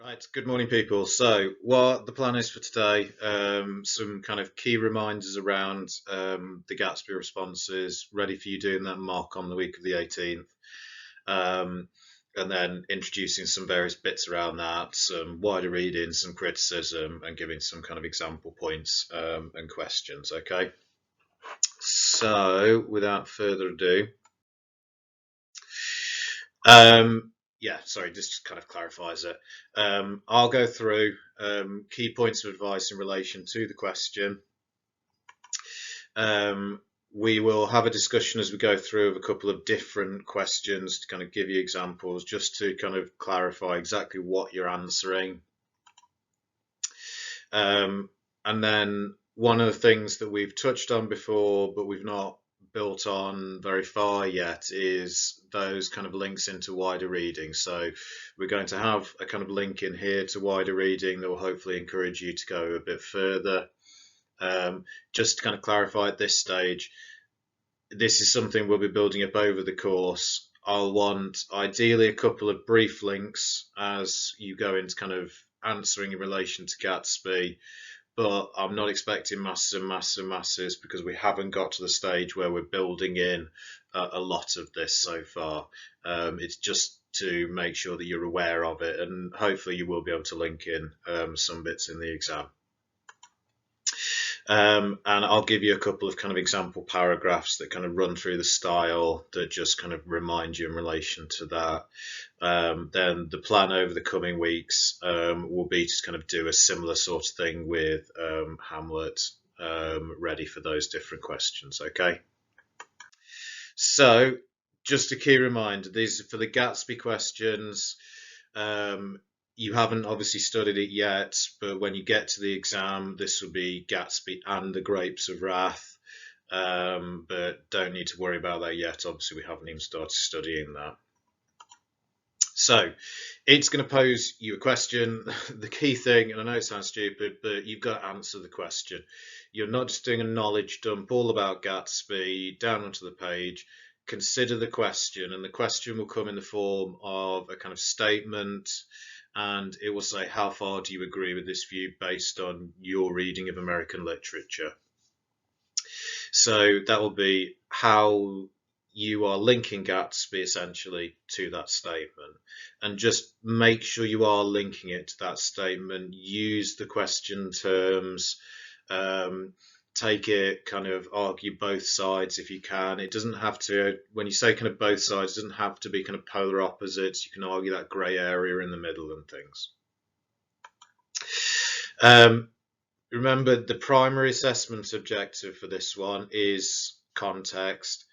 Right, good morning, people. So, what the plan is for today, some kind of key reminders around the Gatsby responses, ready for you doing that mock on the week of the 18th, and then introducing some various bits around that, some wider reading, some criticism, and giving some kind of example points and questions. Okay, so without further ado, yeah, sorry, this kind of clarifies it. I'll go through key points of advice in relation to the question. We will have a discussion as we go through of a couple of different questions to kind of give you examples, just to kind of clarify exactly what you're answering. And then one of the things that we've touched on before, but we've not built on very far yet, is those kind of links into wider reading. So we're going to have a kind of link in here to wider reading that will hopefully encourage you to go a bit further. Just to kind of clarify at this stage, this is something we'll be building up over the course. I'll want ideally a couple of brief links as you go into kind of answering in relation to Gatsby, but I'm not expecting masses and masses and masses because we haven't got to the stage where we're building in a lot of this so far. It's just to make sure that you're aware of it, and hopefully you will be able to link in some bits in the exam. And I'll give you a couple of kind of example paragraphs that kind of run through the style that just kind of remind you in relation to that. Then the plan over the coming weeks will be to kind of do a similar sort of thing with Hamlet, ready for those different questions. Okay. So just a key reminder, these are for the Gatsby questions. You haven't obviously studied it yet, but when you get to the exam, this will be Gatsby and the Grapes of Wrath. But don't need to worry about that yet. Obviously, we haven't even started studying that. So it's going to pose you a question. The key thing, and I know it sounds stupid, but you've got to answer the question. You're not just doing a knowledge dump all about Gatsby down onto the page. Consider the question, and the question will come in the form of a kind of statement, and it will say, how far do you agree with this view based on your reading of American literature? So that will be how you are linking Gatsby essentially to that statement, and just make sure you are linking it to that statement. Use the question terms, take it, kind of argue both sides if you can. It doesn't have to, when you say kind of both sides, it doesn't have to be kind of polar opposites. You can argue that grey area in the middle and things. Remember, the primary assessment objective for this one is context.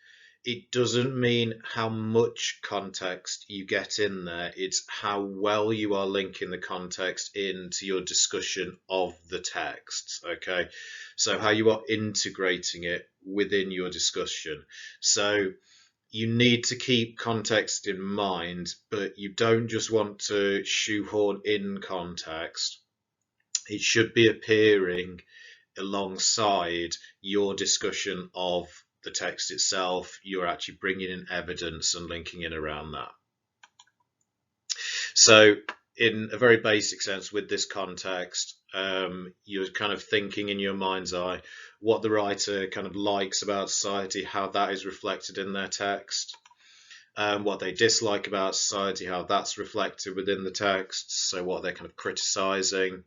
It doesn't mean how much context you get in there, it's how well you are linking the context into your discussion of the texts, okay? So how you are integrating it within your discussion. So you need to keep context in mind, but you don't just want to shoehorn in context. It should be appearing alongside your discussion of the text itself. You're actually bringing in evidence and linking in around that. So in a very basic sense, with this context, you're kind of thinking in your mind's eye what the writer kind of likes about society, how that is reflected in their text, what they dislike about society, how that's reflected within the text, so what they're kind of criticizing,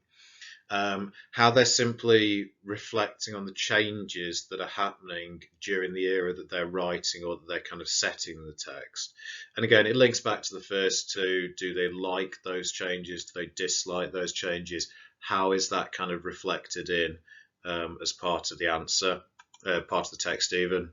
how they're simply reflecting on the changes that are happening during the era that they're writing or that they're kind of setting the text. And again, it links back to the first two. Do they like those changes? Do they dislike those changes? How is that kind of reflected in as part of the answer, part of the text even?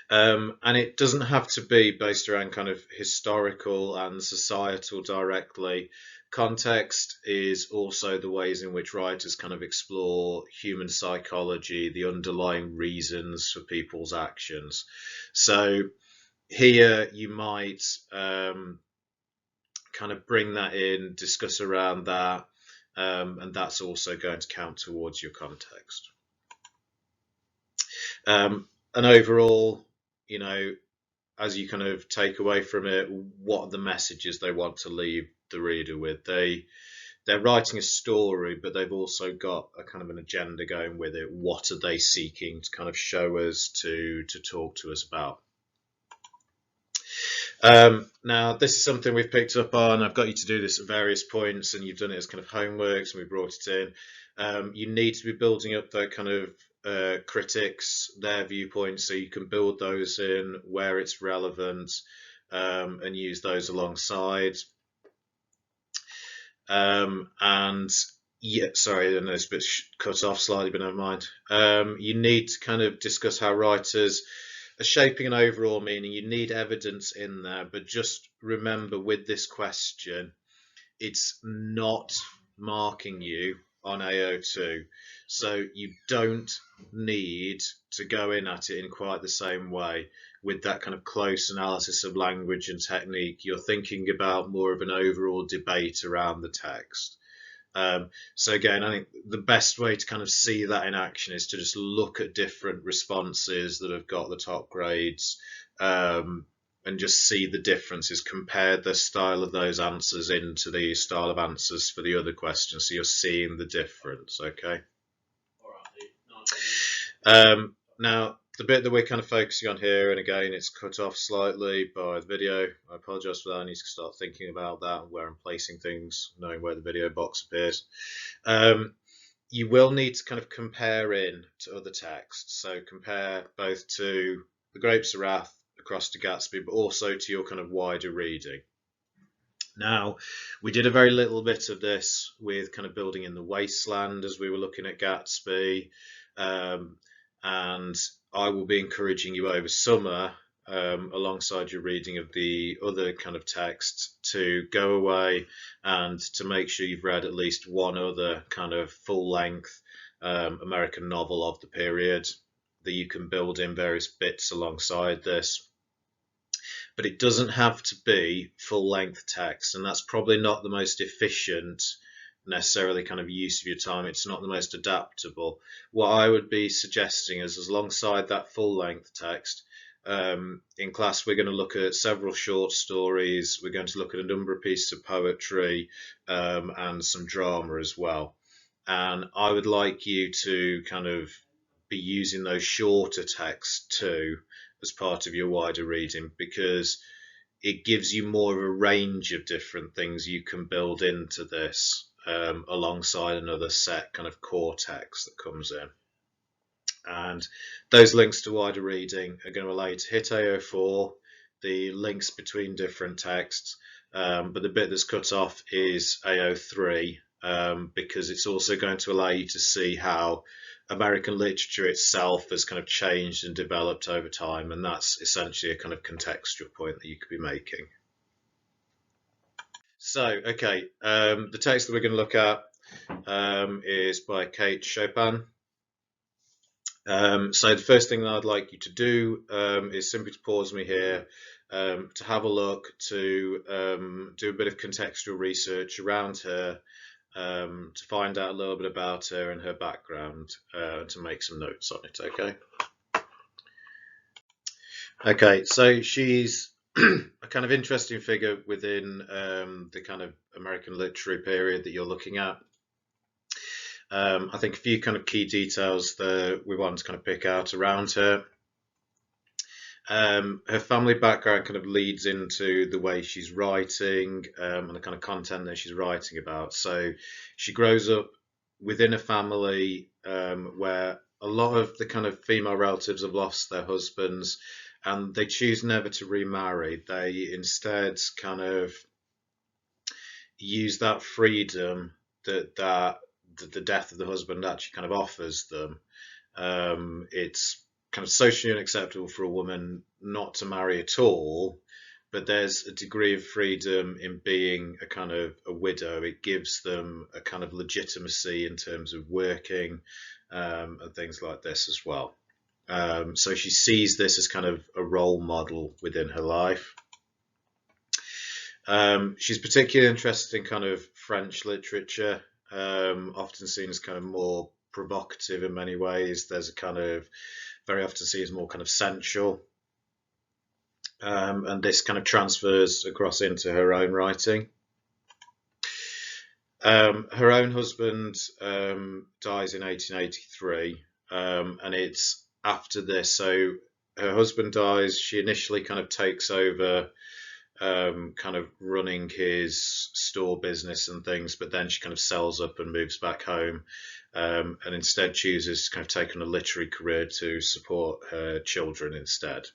And it doesn't have to be based around kind of historical and societal directly. Context is also the ways in which writers kind of explore human psychology, the underlying reasons for people's actions. So here you might kind of bring that in, discuss around that, and that's also going to count towards your context. And overall, you know, as you kind of take away from it, what are the messages they want to leave the reader with. They're writing a story, but they've also got a kind of an agenda going with it. What are they seeking to kind of show us, to talk to us about? Now, this is something we've picked up on. I've got you to do this at various points, and you've done it as kind of homeworks, and we brought it in. You need to be building up the kind of critics, their viewpoints, so you can build those in where it's relevant, and use those alongside. And yeah, sorry, I know this bit's cut off slightly, but never mind. You need to kind of discuss how writers are shaping an overall meaning. You need evidence in there, but just remember with this question, it's not marking you on AO2. So you don't need to go in at it in quite the same way with that kind of close analysis of language and technique. You're thinking about more of an overall debate around the text. So again, I think the best way to kind of see that in action is to just look at different responses that have got the top grades, and just see the differences, compare the style of those answers into the style of answers for the other questions, so you're seeing the difference, okay? Now, the bit that we're kind of focusing on here, and again, it's cut off slightly by the video. I apologise for that. I need to start thinking about that and where I'm placing things, knowing where the video box appears. You will need to kind of compare in to other texts. So compare both to The Grapes of Wrath, across to Gatsby, but also to your kind of wider reading. Now, we did a very little bit of this with kind of building in the wasteland as we were looking at Gatsby. And I will be encouraging you over summer, alongside your reading of the other kind of texts, to go away and to make sure you've read at least one other kind of full-length American novel of the period that you can build in various bits alongside this. But it doesn't have to be full-length text, and that's probably not the most efficient necessarily kind of use of your time. It's not the most adaptable. What I would be suggesting is, as alongside that full-length text, in class we're going to look at several short stories, we're going to look at a number of pieces of poetry, and some drama as well. And I would like you to kind of be using those shorter texts too as part of your wider reading, because it gives you more of a range of different things you can build into this, alongside another set kind of core text that comes in. And those links to wider reading are going to allow you to hit AO4, the links between different texts, but the bit that's cut off is AO3, because it's also going to allow you to see how American literature itself has kind of changed and developed over time, and that's essentially a kind of contextual point that you could be making. So, okay, the text that we're going to look at is by Kate Chopin. So the first thing that I'd like you to do is simply to pause me here, to have a look, to do a bit of contextual research around her, to find out a little bit about her and her background, to make some notes on it, okay? Okay, so she's a kind of interesting figure within the kind of American literary period that you're looking at. I think a few kind of key details that we want to kind of pick out around her. Her family background kind of leads into the way she's writing, and the kind of content that she's writing about. So she grows up within a family where a lot of the kind of female relatives have lost their husbands, and they choose never to remarry. They instead kind of use that freedom that the death of the husband actually kind of offers them. It's kind of socially unacceptable for a woman not to marry at all, but there's a degree of freedom in being a kind of a widow. It gives them a kind of legitimacy in terms of working, and things like this as well. So she sees this as kind of a role model within her life. She's particularly interested in kind of French literature, often seen as kind of more provocative in many ways. There's a kind of very often seen as more kind of sensual, and this kind of transfers across into her own writing. Her own husband dies in 1883, and it's after this. So her husband dies. She initially kind of takes over, kind of running his store business and things, but then she kind of sells up and moves back home, and instead chooses to kind of take on a literary career to support her children instead.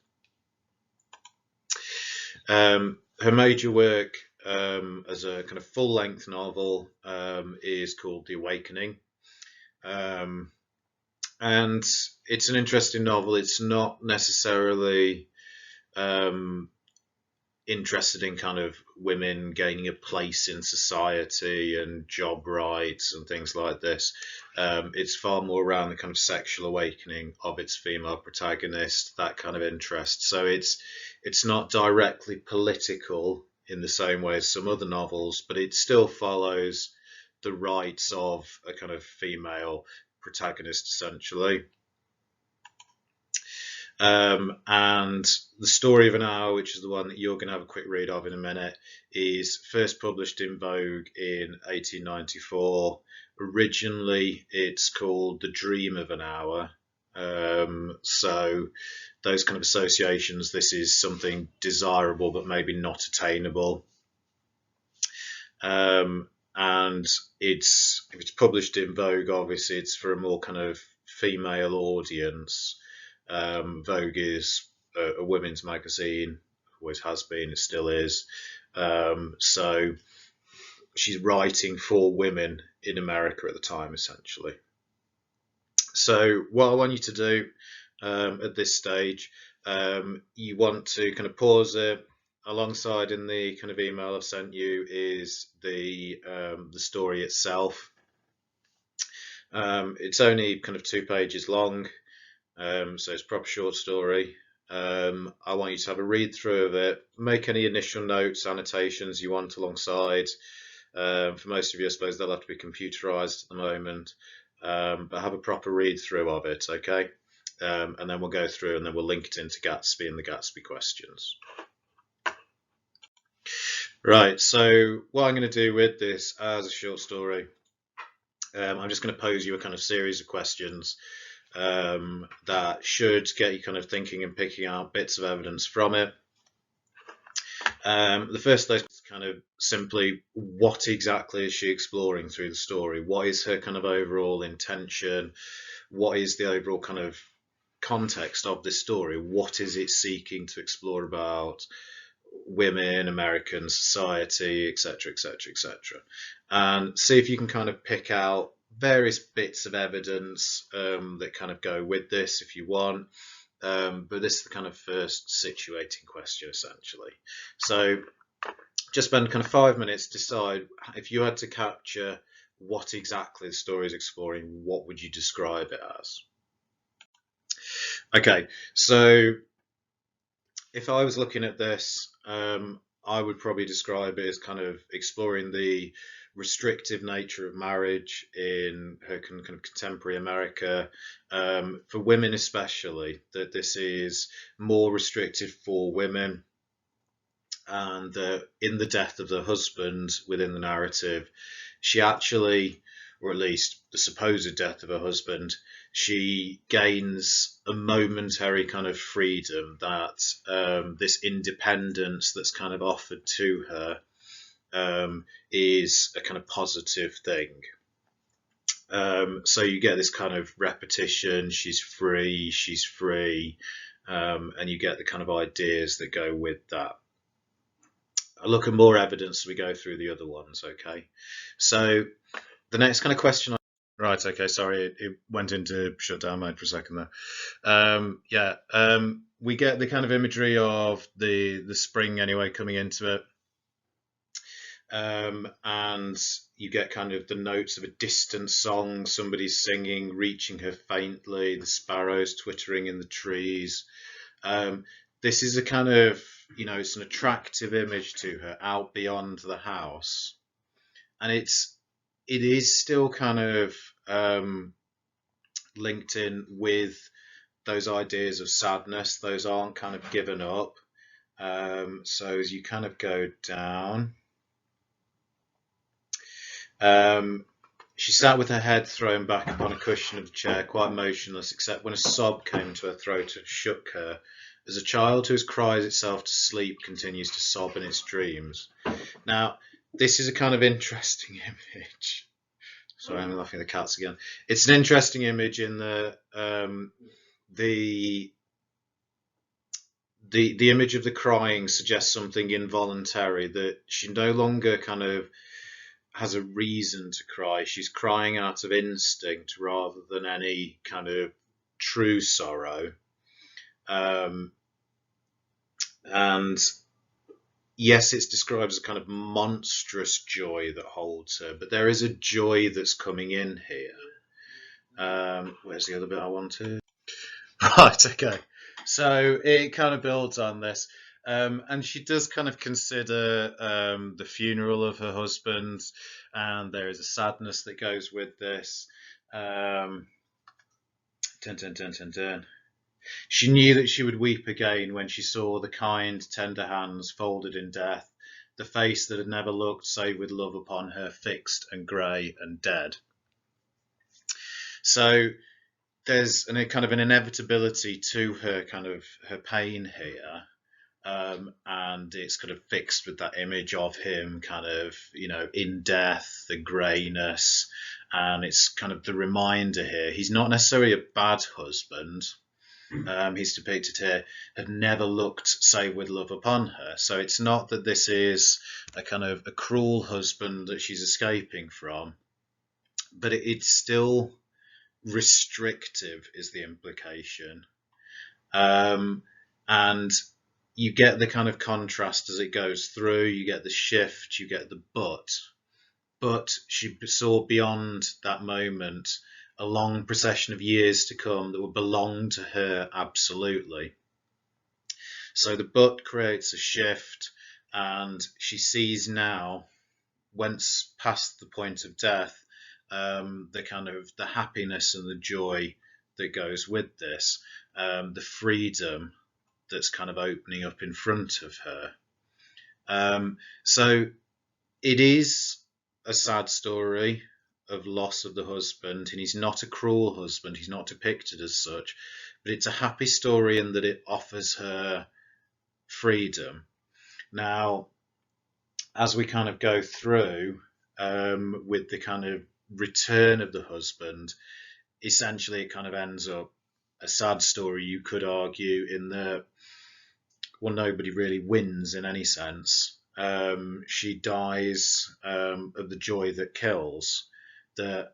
Her major work, as a kind of full length novel, is called The Awakening. Um, and it's an interesting novel. It's not necessarily um, interested in kind of women gaining a place in society and job rights and things like this. It's far more around the kind of sexual awakening of its female protagonist, that kind of interest. So it's not directly political in the same way as some other novels, but it still follows the rights of a kind of female protagonist essentially. And The Story of an Hour, which is the one that you're going to have a quick read of in a minute, is first published in Vogue in 1894. Originally, it's called The Dream of an Hour. So those kind of associations, this is something desirable but maybe not attainable. And if it's published in Vogue, obviously it's for a more kind of female audience. Vogue is a women's magazine, always has been, it still is. So she's writing for women in America at the time, essentially. So what I want you to do at this stage, you want to kind of pause it. Alongside in the kind of email I've sent you is the story itself. It's only kind of 2 pages long. So it's a proper short story. I want you to have a read through of it, make any initial notes, annotations you want alongside. For most of you, I suppose they'll have to be computerized at the moment, but have a proper read through of it, okay? And then we'll go through and then we'll link it into Gatsby and the Gatsby questions. Right, so what I'm going to do with this as a short story, I'm just going to pose you a kind of series of questions that should get you kind of thinking and picking out bits of evidence from it. The first of those is kind of simply, what exactly is she exploring through the story? What is her kind of overall intention? What is the overall kind of context of this story? What is it seeking to explore about women, American society, etc., etc., etc.? And see if you can kind of pick out various bits of evidence that kind of go with this if you want. But this is the kind of first situating question, essentially. So just spend kind of 5 minutes, decide if you had to capture what exactly the story is exploring, what would you describe it as? Okay, so if I was looking at this, I would probably describe it as kind of exploring the restrictive nature of marriage in her kind of contemporary America, for women especially, that this is more restricted for women, and in the death of the husband within the narrative, she actually, or at least the supposed death of her husband, she gains a momentary kind of freedom, that this independence that's kind of offered to her is a kind of positive thing. So you get this kind of repetition, she's free, and you get the kind of ideas that go with that. I'll look at more evidence as we go through the other ones, okay? So the next kind of question. Right, okay, sorry, it went into shutdown mode for a second there. We get the kind of imagery of the spring anyway coming into it. And you get kind of the notes of a distant song, somebody's singing, reaching her faintly, the sparrows twittering in the trees. This is a kind of, it's an attractive image to her out beyond the house. And it is still kind of linked in with those ideas of sadness. Those aren't kind of given up. So as you kind of go down, Um, she sat with her head thrown back upon a cushion of the chair, quite motionless, except when a sob came to her throat and shook her, as a child who has cried itself to sleep continues to sob in its dreams. Now, this is a kind of interesting image. Sorry, I'm laughing at the cats again. It's an interesting image in the the image of the crying suggests something involuntary, that she no longer kind of has a reason to cry. She's crying out of instinct rather than any kind of true sorrow. Um, and yes, it's described as a kind of monstrous joy that holds her, but there is a joy that's coming in here. Where's the other bit I wanted? Right, okay. So it kind of builds on this. And she does kind of consider the funeral of her husband, and there is a sadness that goes with this. Um, dun, dun, dun, dun, dun. She knew that she would weep again when she saw the kind, tender hands folded in death, the face that had never looked save with love upon her, fixed and grey and dead. So there's a kind of an inevitability to her kind of her pain here, and it's kind of fixed with that image of him kind of in death, the greyness, and it's kind of the reminder here he's not necessarily a bad husband. He's depicted here had never looked save with love upon her, so it's not that this is a kind of a cruel husband that she's escaping from, but it's still restrictive is the implication. And you get the kind of contrast as it goes through, you get the shift, you get the but she saw beyond that moment a long procession of years to come that would belong to her absolutely. So the but creates a shift, and she sees now, once past the point of death, the kind of the happiness and the joy that goes with this, the freedom that's kind of opening up in front of her. So it is a sad story of loss of the husband, and he's not a cruel husband. He's not depicted as such, but it's a happy story in that it offers her freedom. Now, as we kind of go through with the kind of return of the husband, essentially it kind of ends up a sad story, you could argue, in that, well, nobody really wins in any sense. She dies of the joy that kills. That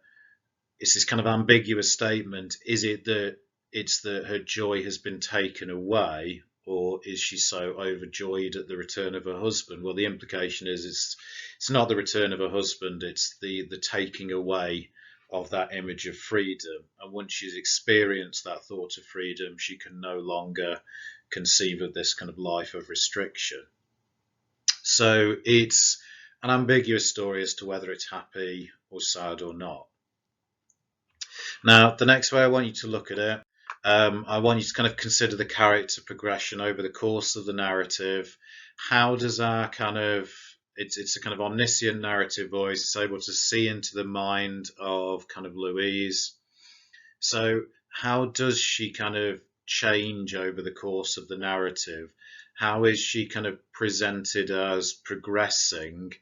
it's this kind of ambiguous statement. Is it that it's that her joy has been taken away, or is she so overjoyed at the return of her husband? Well, the implication is it's not the return of her husband, it's the taking away of that image of freedom. And once she's experienced that thought of freedom, she can no longer conceive of this kind of life of restriction. So it's an ambiguous story as to whether it's happy or sad or not. Now, the next way I want you to look at it, I want you to kind of consider the character progression over the course of the narrative. How does our kind of it's a kind of omniscient narrative voice. It's able to see into the mind of kind of Louise. So how does she kind of change over the course of the narrative? How is she kind of presented as progressing?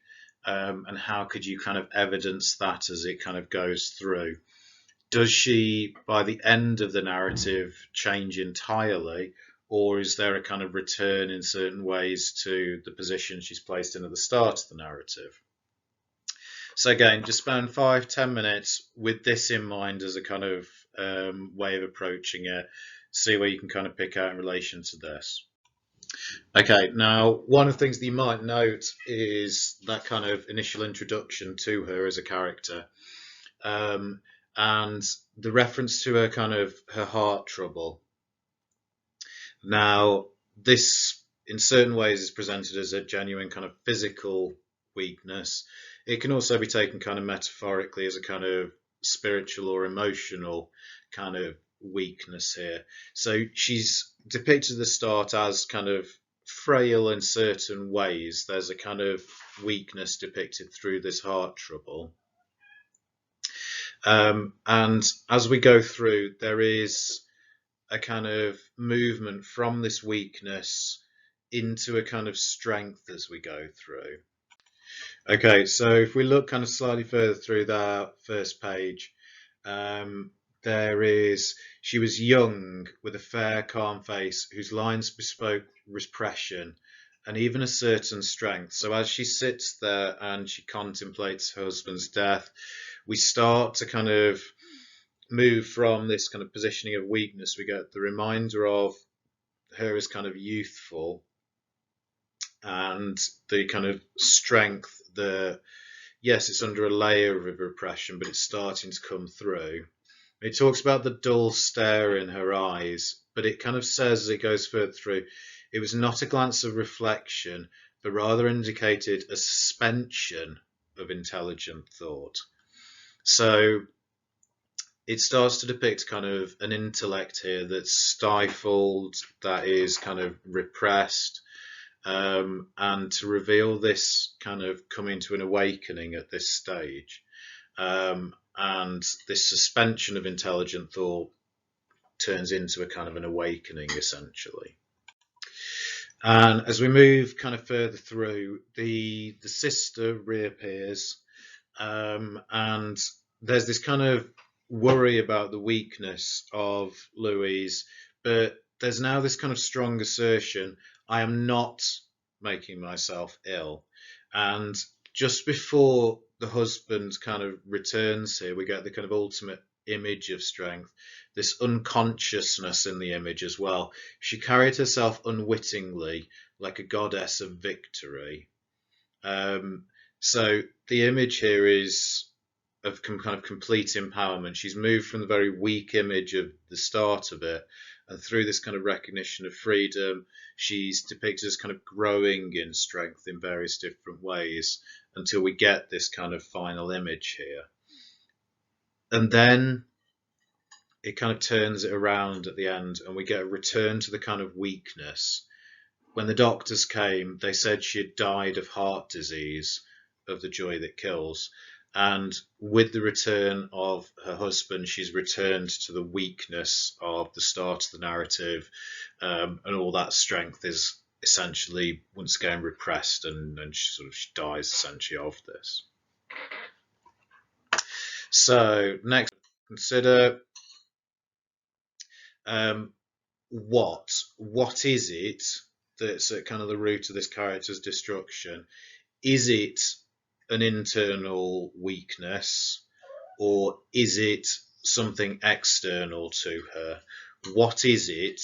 And how could you kind of evidence that as it kind of goes through? Does she, by the end of the narrative, change entirely, or is there a kind of return in certain ways to the position she's placed in at the start of the narrative? So again, just spend 5-10 minutes with this in mind as a kind of way of approaching it. See where you can kind of pick out in relation to this. Okay, now one of the things that you might note is that kind of initial introduction to her as a character. And the reference to her kind of her heart trouble. Now, this in certain ways is presented as a genuine kind of physical weakness. It can also be taken kind of metaphorically as a kind of spiritual or emotional kind of weakness here. So she's depicted at the start as kind of frail in certain ways. There's a kind of weakness depicted through this heart trouble. And as we go through, there is a kind of movement from this weakness into a kind of strength as we go through. Okay, so if we look kind of slightly further through that first page, um, there is, she was young with a fair, calm face whose lines bespoke repression and even a certain strength. So as she sits there and she contemplates her husband's death, we start to kind of move from this kind of positioning of weakness. We get the reminder of her as kind of youthful, and the kind of strength, the, yes, it's under a layer of repression, but it's starting to come through. It talks about the dull stare in her eyes, but it kind of says as it goes further through, it was not a glance of reflection, but rather indicated a suspension of intelligent thought. So it starts to depict kind of an intellect here that's stifled, that is kind of repressed, and to reveal this kind of coming to an awakening at this stage. And this suspension of intelligent thought turns into a kind of an awakening, essentially. And as we move kind of further through, the sister reappears, and there's this kind of worry about the weakness of Louise, but there's now this kind of strong assertion, I am not making myself ill. And just before the husband kind of returns here, we get the kind of ultimate image of strength, this unconsciousness in the image as well. She carried herself unwittingly like a goddess of victory. So the image here is of kind of complete empowerment. She's moved from the very weak image of the start of it, and through this kind of recognition of freedom, she's depicted as kind of growing in strength in various different ways until we get this kind of final image here. And then it kind of turns it around at the end, and we get a return to the kind of weakness. When the doctors came, they said she had died of heart disease, of the joy that kills. And with the return of her husband, she's returned to the weakness of the start of the narrative, and all that strength is essentially once again repressed, and she dies essentially of this. So next, consider what is it that's at kind of the root of this character's destruction? Is it an internal weakness, or is it something external to her? What is it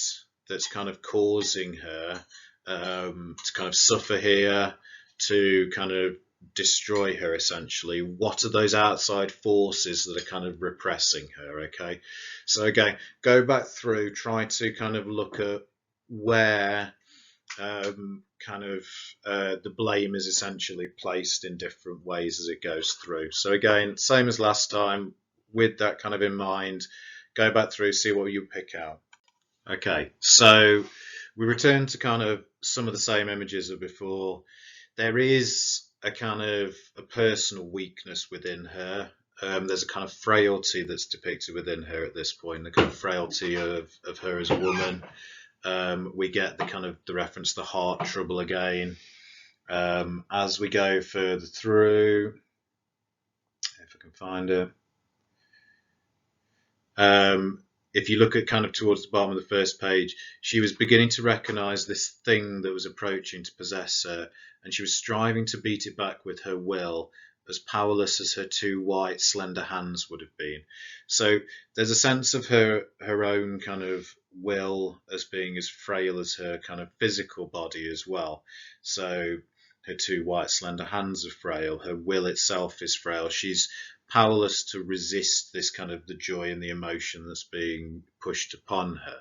that's kind of causing her to kind of suffer here, to kind of destroy her essentially? What are those outside forces that are kind of repressing her? Okay, so again, go back through, try to kind of look at where the blame is essentially placed in different ways as it goes through. So again, same as last time, with that kind of in mind, go back through, see what you pick out. Okay, so we return to kind of some of the same images as before. There is a kind of a personal weakness within her. There's a kind of frailty that's depicted within her at this point, the kind of frailty of her as a woman. We get the kind of the reference to the heart trouble again. As we go further through, if I can find it, if you look at kind of towards the bottom of the first page, she was beginning to recognize this thing that was approaching to possess her, and she was striving to beat it back with her will, as powerless as her two white, slender hands would have been. So there's a sense of her own kind of will as being as frail as her kind of physical body as well. So her two white, slender hands are frail. Her will itself is frail. She's powerless to resist this kind of the joy and the emotion that's being pushed upon her.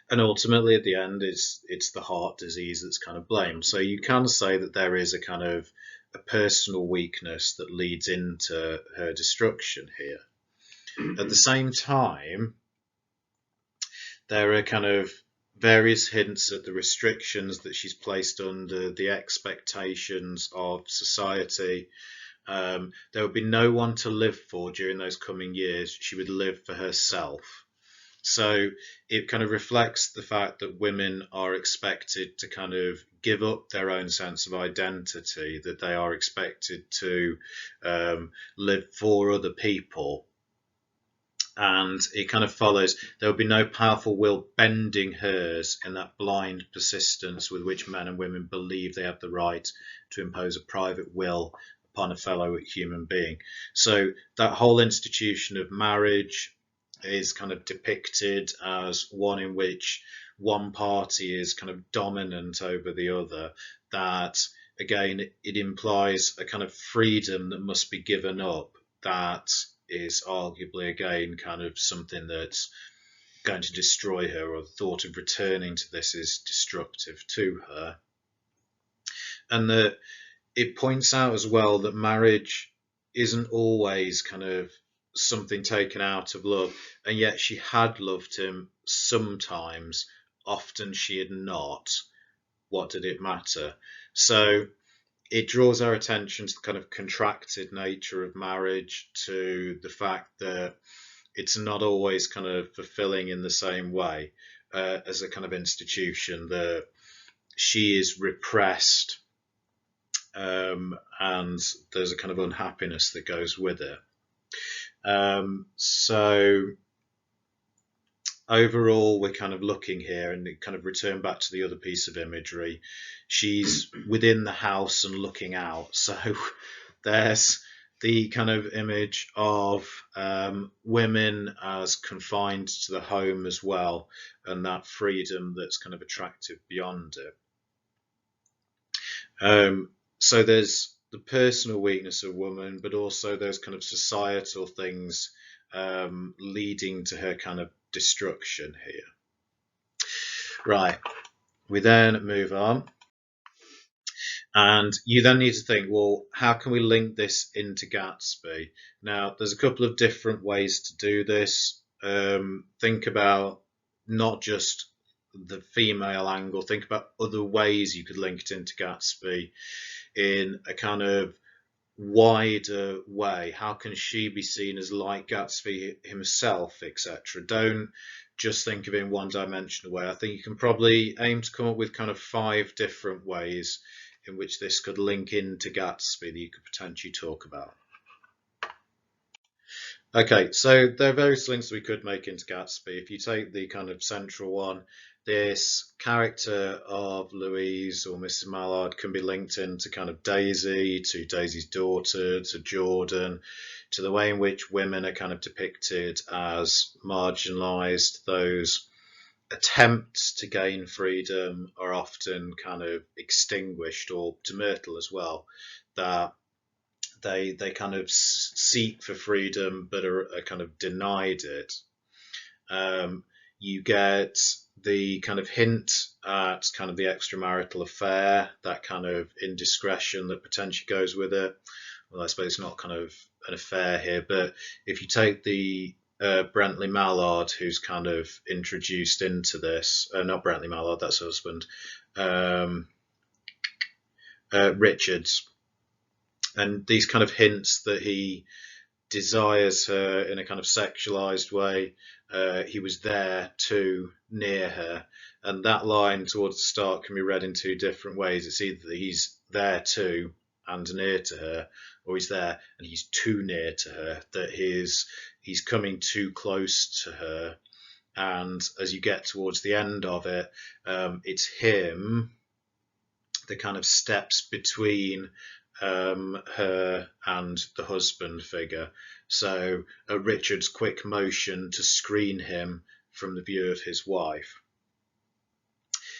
And ultimately, at the end, it's the heart disease that's kind of blamed. So you can say that there is a kind of a personal weakness that leads into her destruction here. At the same time, there are kind of various hints at the restrictions that she's placed under, the expectations of society, There would be no one to live for during those coming years. She would live for herself. So it kind of reflects the fact that women are expected to kind of give up their own sense of identity, that they are expected to live for other people. And it kind of follows there will be no powerful will bending hers in that blind persistence with which men and women believe they have the right to impose a private will upon a fellow human being. So that whole institution of marriage is kind of depicted as one in which one party is kind of dominant over the other. That again, it implies a kind of freedom that must be given up, that is arguably again kind of something that's going to destroy her, or the thought of returning to this is destructive to her. And that it points out as well that marriage isn't always kind of something taken out of love, and yet she had loved him sometimes, often she had not. What did it matter? So it draws our attention to the kind of contracted nature of marriage, to the fact that it's not always kind of fulfilling in the same way as a kind of institution, that she is repressed, and there's a kind of unhappiness that goes with it. So overall, we're kind of looking here, and kind of return back to the other piece of imagery. She's within the house and looking out. So there's the kind of image of women as confined to the home as well, and that freedom that's kind of attractive beyond it. So there's the personal weakness of woman, but also there's kind of societal things leading to her kind of destruction here. Right, we then move on. And you then need to think, well, how can we link this into Gatsby? Now, there's a couple of different ways to do this. Think about not just the female angle, think about other ways you could link it into Gatsby in a kind of wider way. How can she be seen as like Gatsby himself, etc.? Don't just think of it in one dimensional way. I think you can probably aim to come up with kind of 5 different ways in which this could link into Gatsby that you could potentially talk about. Okay, so there are various links we could make into Gatsby. If you take the kind of central one, this character of Louise or Mrs. Mallard can be linked into kind of Daisy, to Daisy's daughter, to Jordan, to the way in which women are kind of depicted as marginalized. Those attempts to gain freedom are often kind of extinguished, or to Myrtle as well, that they kind of seek for freedom but are kind of denied it. You get the kind of hint at kind of the extramarital affair, that kind of indiscretion that potentially goes with it. Well, I suppose it's not kind of an affair here, but if you take the Brentley Mallard, who's kind of introduced into this, not Brentley Mallard, that's her husband, Richards, and these kind of hints that he desires her in a kind of sexualized way. He was there too, near her, and that line towards the start can be read in 2 different ways. It's either that he's there too and near to her, or he's there and he's too near to her, that he's coming too close to her. And as you get towards the end of it, it's him that kind of steps between her and the husband figure. So Richard's quick motion to screen him from the view of his wife.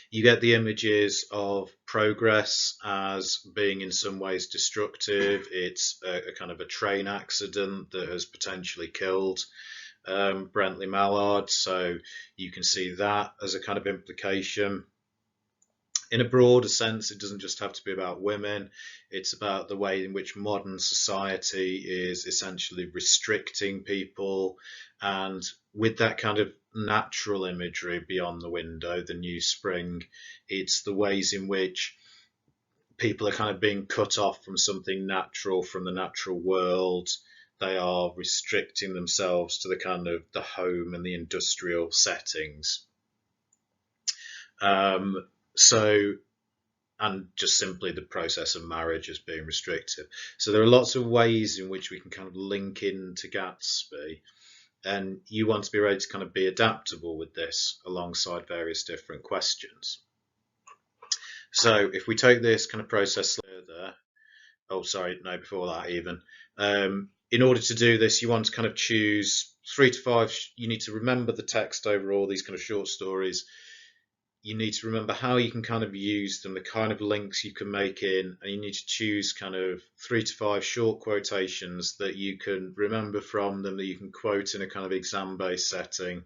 You get the images of progress as being in some ways destructive. It's a kind of a train accident that has potentially killed Brentley Mallard. So you can see that as a kind of implication. In a broader sense, it doesn't just have to be about women. It's about the way in which modern society is essentially restricting people. And with that kind of natural imagery beyond the window, the new spring, it's the ways in which people are kind of being cut off from something natural, from the natural world. They are restricting themselves to the kind of the home and the industrial settings. So, and just simply the process of marriage as being restrictive. So there are lots of ways in which we can kind of link into Gatsby, and you want to be ready to kind of be adaptable with this alongside various different questions. So if we take this kind of process further, oh, sorry, no, before that even, in order to do this, you want to kind of choose 3 to 5, you need to remember the text over all these kind of short stories. You need to remember how you can kind of use them, the kind of links you can make in, and you need to choose kind of 3 to 5 short quotations that you can remember from them, that you can quote in a kind of exam-based setting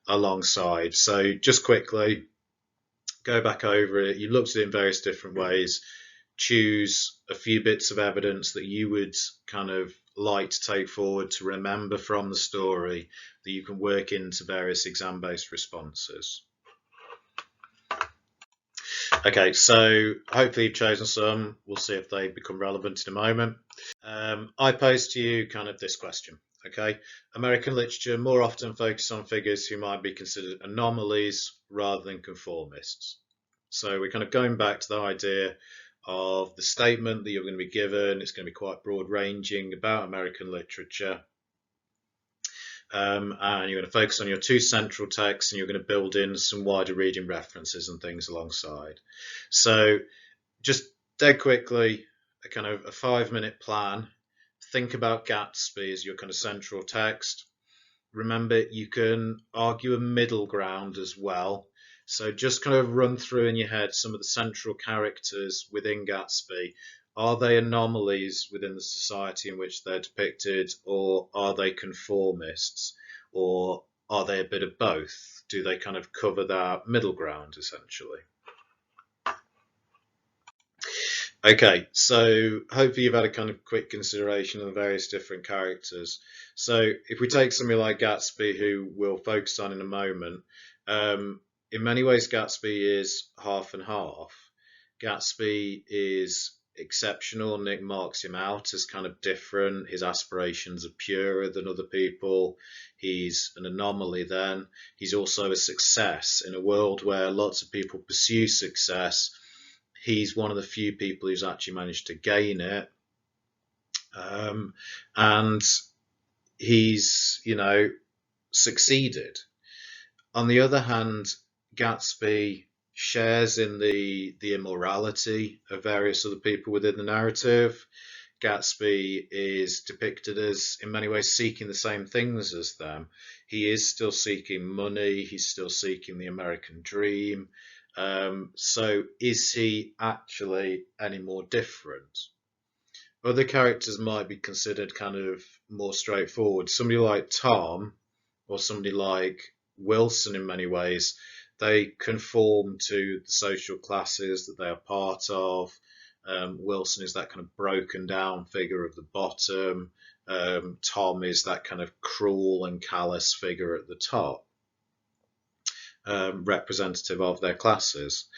alongside. So just quickly, go back over it. You looked at it in various different ways. Choose a few bits of evidence that you would kind of like to take forward to remember from the story that you can work into various exam-based responses. Okay, so hopefully you've chosen some. We'll see if they become relevant in a moment. I pose to you kind of this question. Okay, American literature more often focuses on figures who might be considered anomalies rather than conformists. So we're kind of going back to the idea of the statement that you're going to be given. It's going to be quite broad ranging about American literature. And you're going to focus on your 2 central texts, and you're going to build in some wider reading references and things alongside. So just dead quickly, a kind of a 5-minute plan. Think about Gatsby as your kind of central text. Remember, you can argue a middle ground as well. So just kind of run through in your head some of the central characters within Gatsby. Are they anomalies within the society in which they're depicted, or are they conformists, or are they a bit of both? Do they kind of cover that middle ground, essentially? Okay, so hopefully you've had a kind of quick consideration of the various different characters. So if we take somebody like Gatsby, who we'll focus on in a moment, in many ways Gatsby is half and half. Gatsby is exceptional. Nick marks him out as kind of different. His aspirations are purer than other people. He's an anomaly then. He's also a success in a world where lots of people pursue success. He's one of the few people who's actually managed to gain it. And he's, succeeded. On the other hand, Gatsby shares in the immorality of various other people within the narrative. Gatsby is depicted as, in many ways, seeking the same things as them. He is still seeking money. He's still seeking the American dream. So is he actually any more different? Other characters might be considered kind of more straightforward. Somebody like Tom, or somebody like Wilson, in many ways, they conform to the social classes that they are part of. Wilson is that kind of broken down figure of the bottom. Tom is that kind of cruel and callous figure at the top. Representative of their classes.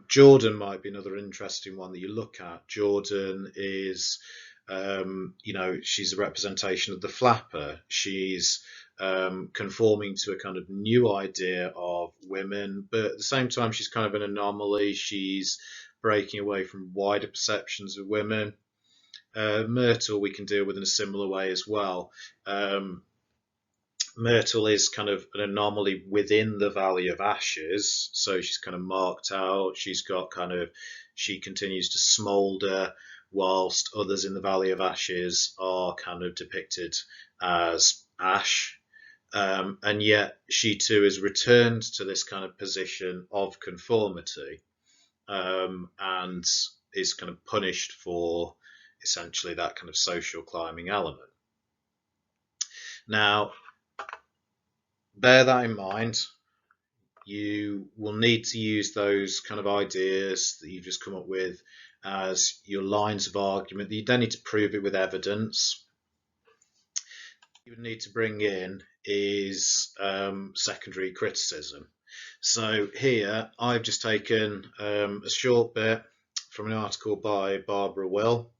Jordan might be another interesting one that you look at. Jordan is, she's a representation of the flapper. She's conforming to a kind of new idea of women, but at the same time, she's kind of an anomaly. She's breaking away from wider perceptions of women. Myrtle we can deal with in a similar way as well. Myrtle is kind of an anomaly within the Valley of Ashes, so she's kind of marked out. She continues to smoulder, whilst others in the Valley of Ashes are kind of depicted as ash. And yet she too is returned to this kind of position of conformity, and is kind of punished for essentially that kind of social climbing element. Now, bear that in mind. You will need to use those kind of ideas that you've just come up with as your lines of argument. You then need to prove it with evidence. What you would need to bring in is secondary criticism. So here I've just taken a short bit from an article by Barbara Will,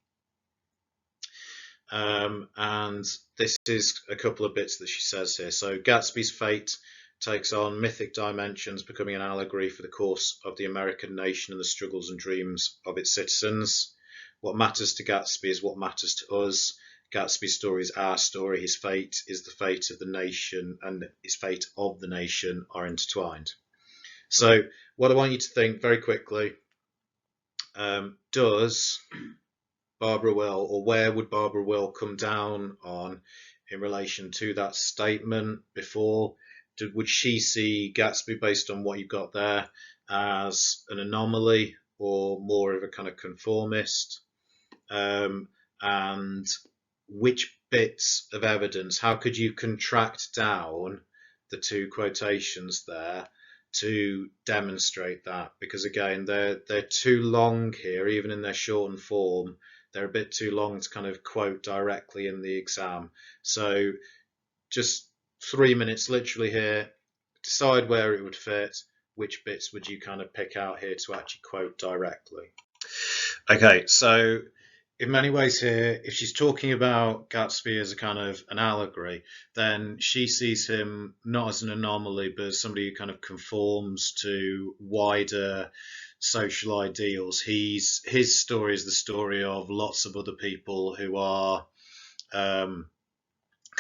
and this is a couple of bits that she says here. So Gatsby's fate takes on mythic dimensions, becoming an allegory for the course of the American nation and the struggles and dreams of its citizens. What matters to Gatsby is what matters to us. Gatsby's story is our story. His fate is the fate of the nation, and his fate of the nation are intertwined. So, what I want you to think very quickly, does Barbara Will, or where would Barbara Will come down on in relation to that statement before? Would she see Gatsby, based on what you've got there, as an anomaly or more of a kind of conformist? And which bits of evidence, how could you contract down the two quotations there to demonstrate that? Because again, they're too long here, even in their shortened form. They're a bit too long to kind of quote directly in the exam. So just 3 minutes literally here, decide where it would fit, which bits would you kind of pick out here to actually quote directly. Okay, so in many ways here, if she's talking about Gatsby as a kind of an allegory, then she sees him not as an anomaly, but as somebody who kind of conforms to wider social ideals. His story is the story of lots of other people who are kind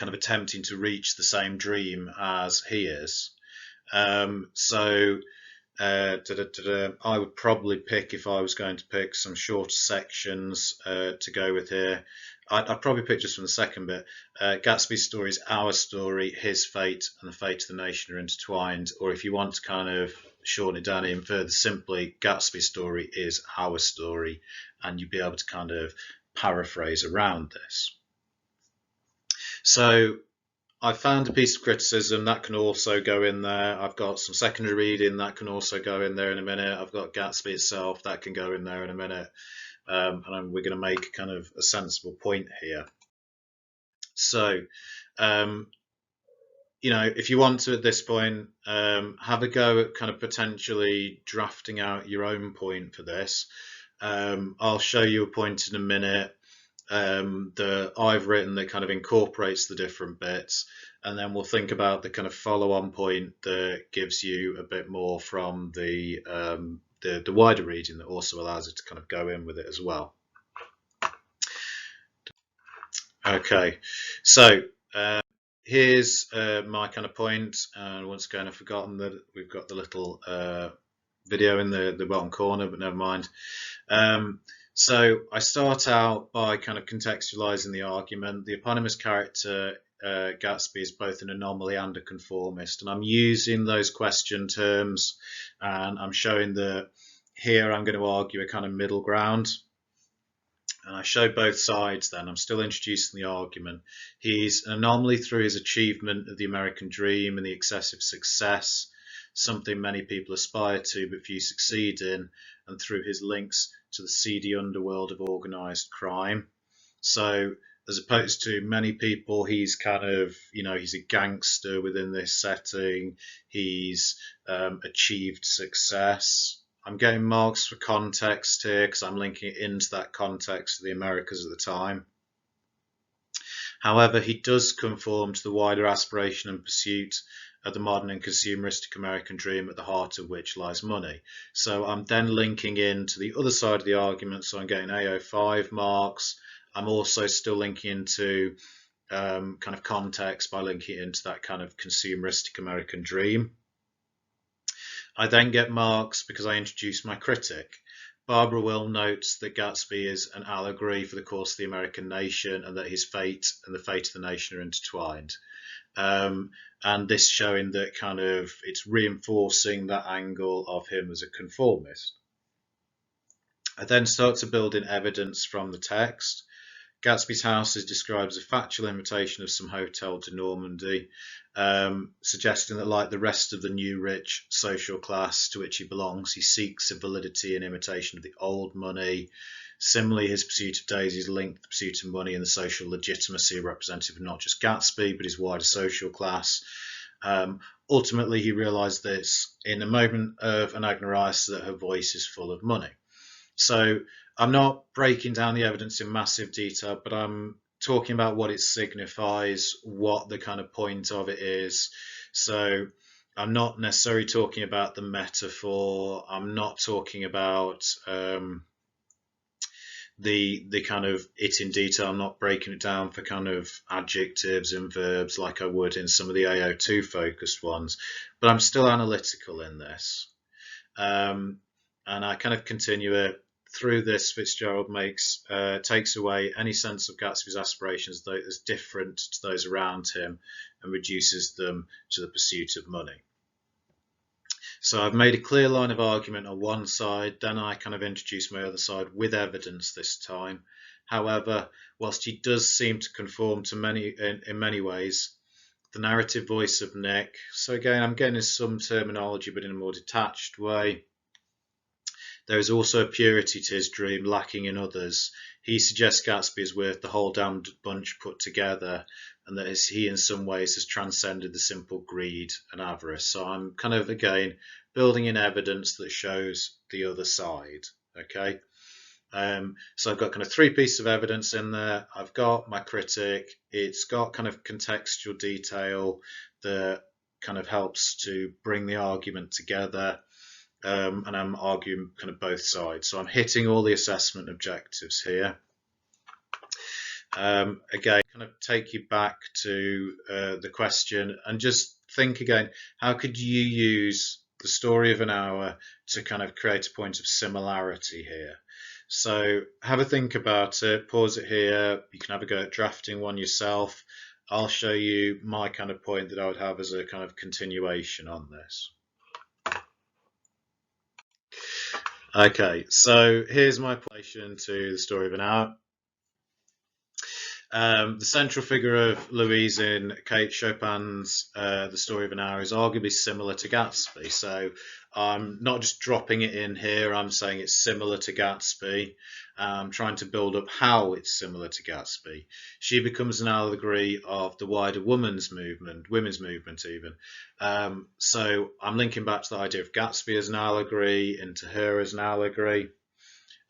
of attempting to reach the same dream as he is. So I would probably pick, if I was going to pick some shorter sections to go with here, I'd probably pick just from the second bit. Gatsby's story is our story, his fate and the fate of the nation are intertwined. Or if you want to kind of shorten it down even further simply, Gatsby's story is our story, and you'd be able to kind of paraphrase around this. So I found a piece of criticism that can also go in there. I've got some secondary reading that can also go in there in a minute. I've got Gatsby itself that can go in there in a minute. And we're going to make kind of a sensible point here. So, if you want to at this point, have a go at kind of potentially drafting out your own point for this. I'll show you a point in a minute that I've written that kind of incorporates the different bits, and then we'll think about the kind of follow-on point that gives you a bit more from the wider reading that also allows it to kind of go in with it as well. Okay, so here's my kind of point, and once again I've forgotten that we've got the little video in the bottom corner, but never mind. So I start out by kind of contextualizing the argument. The eponymous character Gatsby is both an anomaly and a conformist, and I'm using those question terms, and I'm showing that here I'm going to argue a kind of middle ground. And I show both sides then. I'm still introducing the argument. He's an anomaly through his achievement of the American dream and the excessive success, something many people aspire to but few succeed in, and through his links to the seedy underworld of organised crime. So as opposed to many people, he's kind of, he's a gangster within this setting. He's achieved success. I'm getting marks for context here because I'm linking it into that context of the Americas at the time. However, he does conform to the wider aspiration and pursuit of the modern and consumeristic American dream, at the heart of which lies money. So I'm then linking into the other side of the argument, so I'm getting AO5 marks. I'm also still linking into kind of context by linking it into that kind of consumeristic American dream. I then get marks because I introduce my critic. Barbara Will notes that Gatsby is an allegory for the course of the American nation, and that his fate and the fate of the nation are intertwined. And this showing that kind of it's reinforcing that angle of him as a conformist. I then start to build in evidence from the text. Gatsby's house is described as a factual imitation of some hotel de Normandy, suggesting that, like the rest of the new rich social class to which he belongs, he seeks a validity and imitation of the old money. Similarly, his pursuit of Daisy is linked to the pursuit of money and the social legitimacy representative of not just Gatsby, but his wider social class. Ultimately, he realised this in a moment of anagnoriasis that her voice is full of money. So I'm not breaking down the evidence in massive detail, but I'm talking about what it signifies, what the kind of point of it is. So I'm not necessarily talking about the metaphor. I'm not talking about the kind of it in detail. I'm not breaking it down for kind of adjectives and verbs like I would in some of the AO2 focused ones, but I'm still analytical in this. And I kind of continue it through this. Fitzgerald takes away any sense of Gatsby's aspirations as different to those around him and reduces them to the pursuit of money. So I've made a clear line of argument on one side, then I kind of introduce my other side with evidence this time. However, whilst he does seem to conform to in many ways, the narrative voice of Nick, so again, I'm getting some terminology, but in a more detached way. There is also a purity to his dream lacking in others. He suggests Gatsby is worth the whole damned bunch put together, and that he in some ways has transcended the simple greed and avarice. So I'm kind of, again, building in evidence that shows the other side. Okay. So I've got kind of three pieces of evidence in there. I've got my critic. It's got kind of contextual detail that kind of helps to bring the argument together. And I'm arguing kind of both sides. So I'm hitting all the assessment objectives here. Again, kind of take you back to the question and just think again, how could you use the story of an hour to kind of create a point of similarity here? So have a think about it, pause it here. You can have a go at drafting one yourself. I'll show you my kind of point that I would have as a kind of continuation on this. Okay, so here's my relation to the story of an hour. The central figure of Louise in Kate Chopin's The Story of an Hour is arguably similar to Gatsby. So I'm not just dropping it in here, I'm saying it's similar to Gatsby. I'm trying to build up how it's similar to Gatsby. She becomes an allegory of the wider women's movement even. So I'm linking back to the idea of Gatsby as an allegory, into her as an allegory,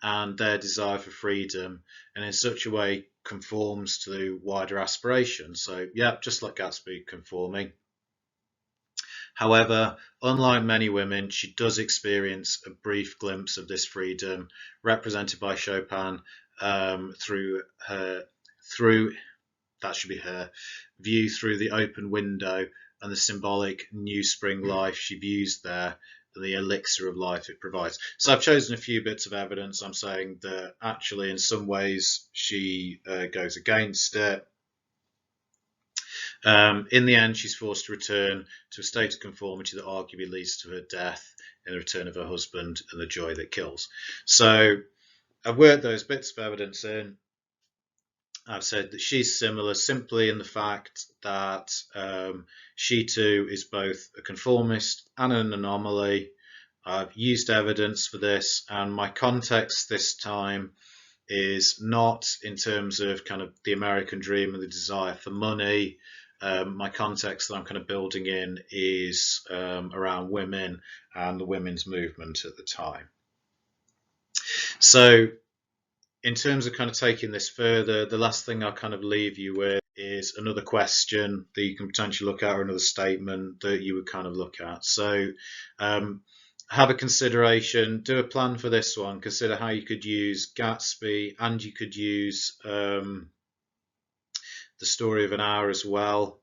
and their desire for freedom, and in such a way conforms to the wider aspiration. So yeah, just like Gatsby conforming. However, unlike many women, she does experience a brief glimpse of this freedom represented by Chopin through that should be her view through the open window and the symbolic new spring life she views there, the elixir of life it provides. So I've chosen a few bits of evidence. I'm saying that actually in some ways she goes against it. In the end, she's forced to return to a state of conformity that arguably leads to her death in the return of her husband and the joy that kills. So I've worked those bits of evidence in. I've said that she's similar simply in the fact that she too is both a conformist and an anomaly. I've used evidence for this, and my context this time is not in terms of kind of the American dream and the desire for money. My context that I'm kind of building in is around women and the women's movement at the time. So in terms of kind of taking this further, the last thing I'll kind of leave you with is another question that you can potentially look at, or another statement that you would kind of look at. So have a consideration, do a plan for this one, consider how you could use Gatsby, and you could use The Story of an Hour as well.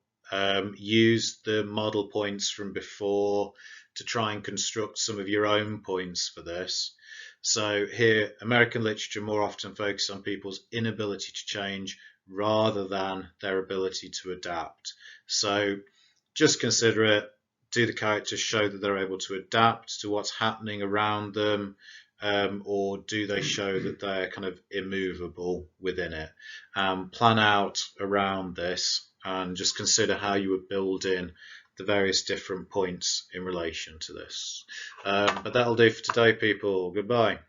Use the model points from before to try and construct some of your own points for this. So here, American literature more often focuses on people's inability to change rather than their ability to adapt. So just consider it. Do the characters show that they're able to adapt to what's happening around them, or do they show that they're kind of immovable within it? Plan out around this and just consider how you would build in the various different points in relation to this. But that'll do for today, people. Goodbye.